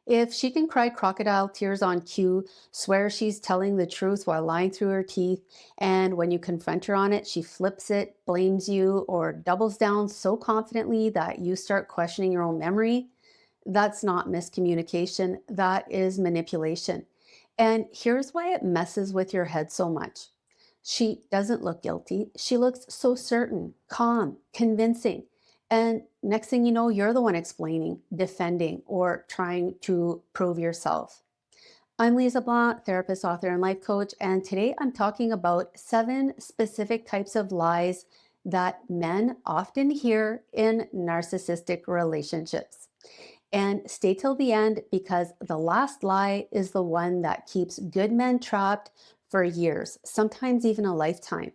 If she can cry crocodile tears on cue, swear she's telling the truth while lying through her teeth, and when you confront her on it, she flips it, blames you, or doubles down so confidently that you start questioning your own memory, that's not miscommunication, that is manipulation. And here's why it messes with your head so much. She doesn't look guilty. She looks so certain, calm, convincing. And next thing you know, you're the one explaining, defending, or trying to prove yourself. I'm Lise Leblanc, therapist, author, and life coach. And today I'm talking about 7 specific types of lies that men often hear in narcissistic relationships. And stay till the end because the last lie is the one that keeps good men trapped for years, sometimes even a lifetime.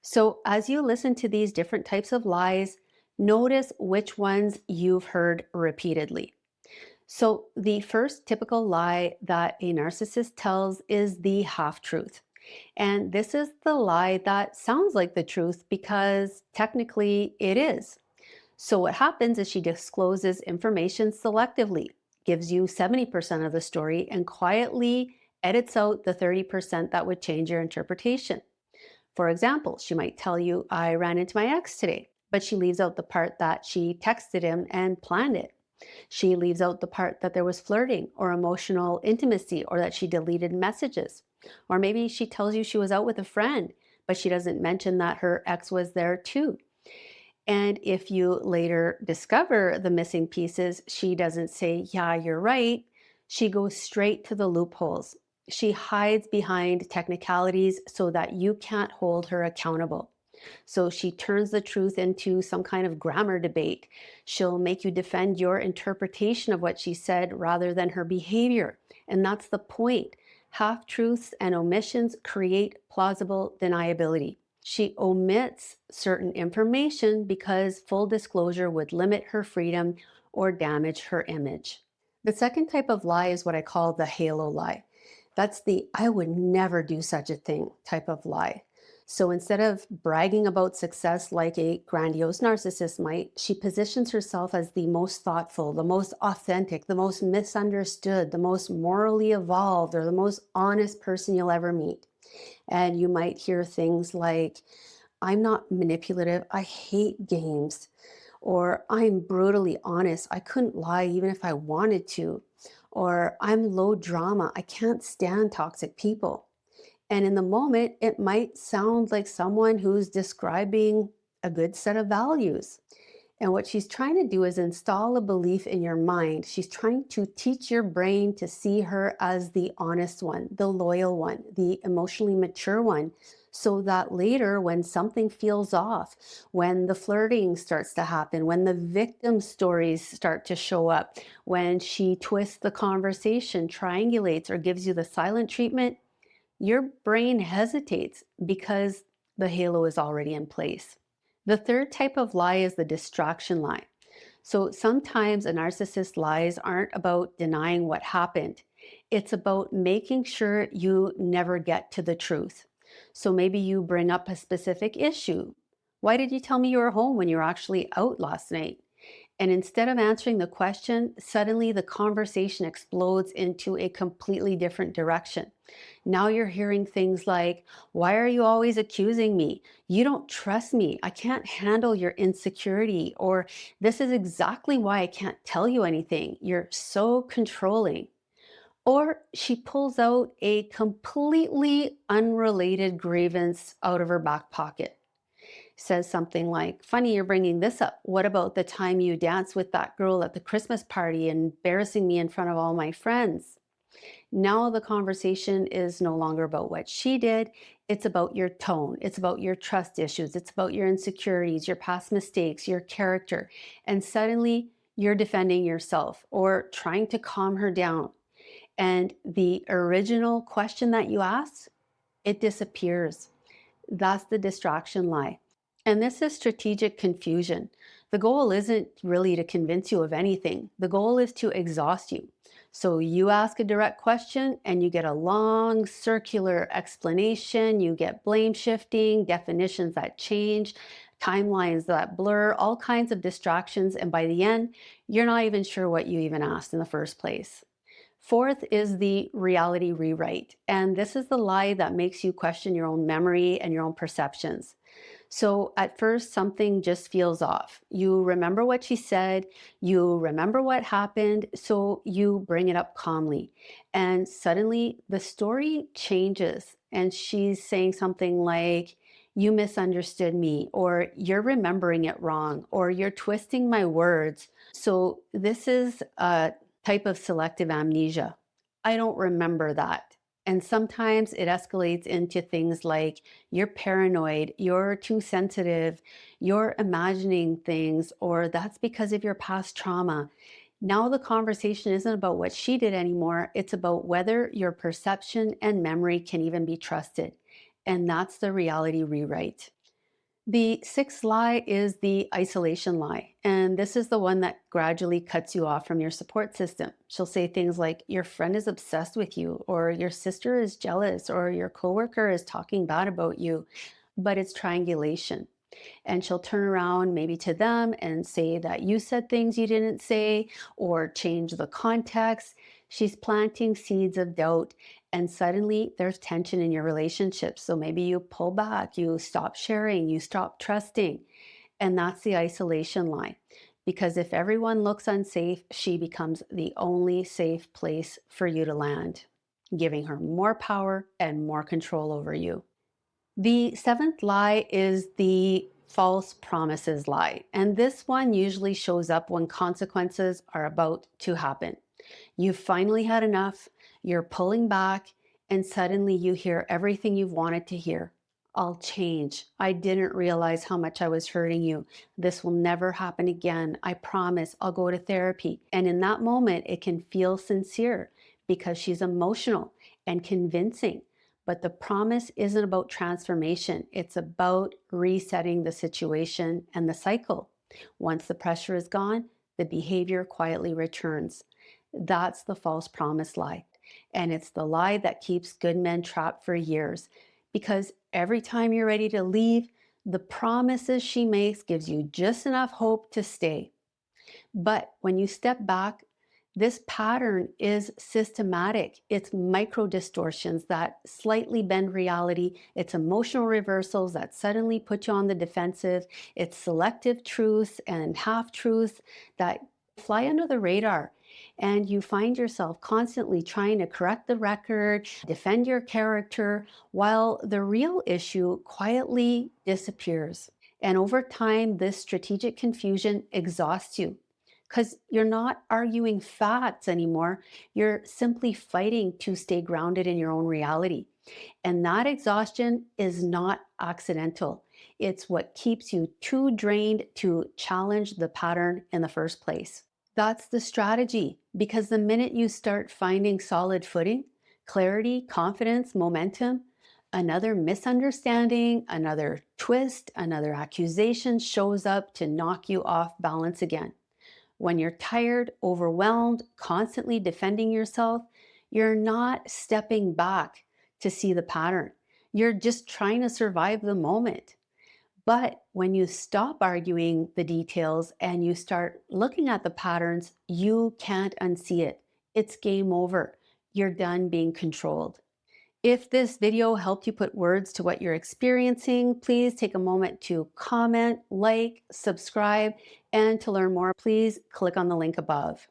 So, as you listen to these different types of lies, notice which ones you've heard repeatedly. So, the first typical lie that a narcissist tells is the half truth. And this is the lie that sounds like the truth because technically it is. So, what happens is she discloses information selectively, gives you 70% of the story, and quietly edits out the 30% that would change your interpretation. For example, she might tell you, I ran into my ex today, but she leaves out the part that she texted him and planned it. She leaves out the part that there was flirting or emotional intimacy or that she deleted messages. Or maybe she tells you she was out with a friend, but she doesn't mention that her ex was there too. And if you later discover the missing pieces, she doesn't say, yeah, you're right. She goes straight to the loopholes. She hides behind technicalities so that you can't hold her accountable. So she turns the truth into some kind of grammar debate. She'll make you defend your interpretation of what she said rather than her behavior. And that's the point. Half truths and omissions create plausible deniability. She omits certain information because full disclosure would limit her freedom or damage her image. The second type of lie is what I call the halo lie. That's the I would never do such a thing type of lie. So instead of bragging about success like a grandiose narcissist might, she positions herself as the most thoughtful, the most authentic, the most misunderstood, the most morally evolved, or the most honest person you'll ever meet. And you might hear things like, I'm not manipulative, I hate games, or I'm brutally honest, I couldn't lie even if I wanted to, or I'm low drama, I can't stand toxic people. And in the moment, it might sound like someone who's describing a good set of values. And what she's trying to do is install a belief in your mind. She's trying to teach your brain to see her as the honest one, the loyal one, the emotionally mature one, so that later, when something feels off, when the flirting starts to happen, when the victim stories start to show up, when she twists the conversation, triangulates, or gives you the silent treatment, your brain hesitates because the halo is already in place. The third type of lie is the distraction lie. So sometimes a narcissist lies aren't about denying what happened. It's about making sure you never get to the truth. So maybe you bring up a specific issue. Why did you tell me you were home when you were actually out last night? And instead of answering the question, suddenly the conversation explodes into a completely different direction. Now you're hearing things like, why are you always accusing me? You don't trust me. I can't handle your insecurity. Or this is exactly why I can't tell you anything. You're so controlling. Or she pulls out a completely unrelated grievance out of her back pocket, says something like, funny you're bringing this up. What about the time you danced with that girl at the Christmas party, embarrassing me in front of all my friends? Now the conversation is no longer about what she did. It's about your tone. It's about your trust issues. It's about your insecurities, your past mistakes, your character. And suddenly you're defending yourself or trying to calm her down. And the original question that you asked, it disappears. That's the distraction lie. And this is strategic confusion. The goal isn't really to convince you of anything. The goal is to exhaust you. So you ask a direct question and you get a long circular explanation. You get blame shifting, definitions that change, timelines that blur, all kinds of distractions, and by the end, you're not even sure what you even asked in the first place. Fourth is the reality rewrite, and this is the lie that makes you question your own memory and your own perceptions. So at first, something just feels off. You remember what she said, you remember what happened, so you bring it up calmly. And suddenly the story changes, and she's saying something like, "You misunderstood me," or "You're remembering it wrong," or "You're twisting my words." So this is a type of selective amnesia. I don't remember that. And sometimes it escalates into things like, "You're paranoid, you're too sensitive, you're imagining things," or "That's because of your past trauma." Now the conversation isn't about what she did anymore. It's about whether your perception and memory can even be trusted. And that's the reality rewrite. The sixth lie is the isolation lie. And this is the one that gradually cuts you off from your support system. She'll say things like, "Your friend is obsessed with you," or "Your sister is jealous," or "Your coworker is talking bad about you." But it's triangulation. And she'll turn around maybe to them and say that you said things you didn't say, or change the context. She's planting seeds of doubt, and suddenly there's tension in your relationship. So maybe you pull back, you stop sharing, you stop trusting. And that's the isolation lie. Because if everyone looks unsafe, she becomes the only safe place for you to land, giving her more power and more control over you. The seventh lie is the false promises lie. And this one usually shows up when consequences are about to happen. You've finally had enough, you're pulling back, and suddenly you hear everything you've wanted to hear. "I'll change. I didn't realize how much I was hurting you. This will never happen again. I promise I'll go to therapy." And in that moment, it can feel sincere because she's emotional and convincing. But the promise isn't about transformation, it's about resetting the situation and the cycle. Once the pressure is gone, the behavior quietly returns. That's the false promise lie. And it's the lie that keeps good men trapped for years. Because every time you're ready to leave, the promises she makes gives you just enough hope to stay. But when you step back, this pattern is systematic. It's micro distortions that slightly bend reality. It's emotional reversals that suddenly put you on the defensive. It's selective truths and half truths that fly under the radar. And you find yourself constantly trying to correct the record, defend your character, while the real issue quietly disappears. And over time, this strategic confusion exhausts you because you're not arguing facts anymore. You're simply fighting to stay grounded in your own reality. And that exhaustion is not accidental. It's what keeps you too drained to challenge the pattern in the first place. That's the strategy, because the minute you start finding solid footing, clarity, confidence, momentum, another misunderstanding, another twist, another accusation shows up to knock you off balance again. When you're tired, overwhelmed, constantly defending yourself, you're not stepping back to see the pattern. You're just trying to survive the moment. But when you stop arguing the details and you start looking at the patterns, you can't unsee it. It's game over. You're done being controlled. If this video helped you put words to what you're experiencing, please take a moment to comment, like, subscribe, and to learn more, please click on the link above.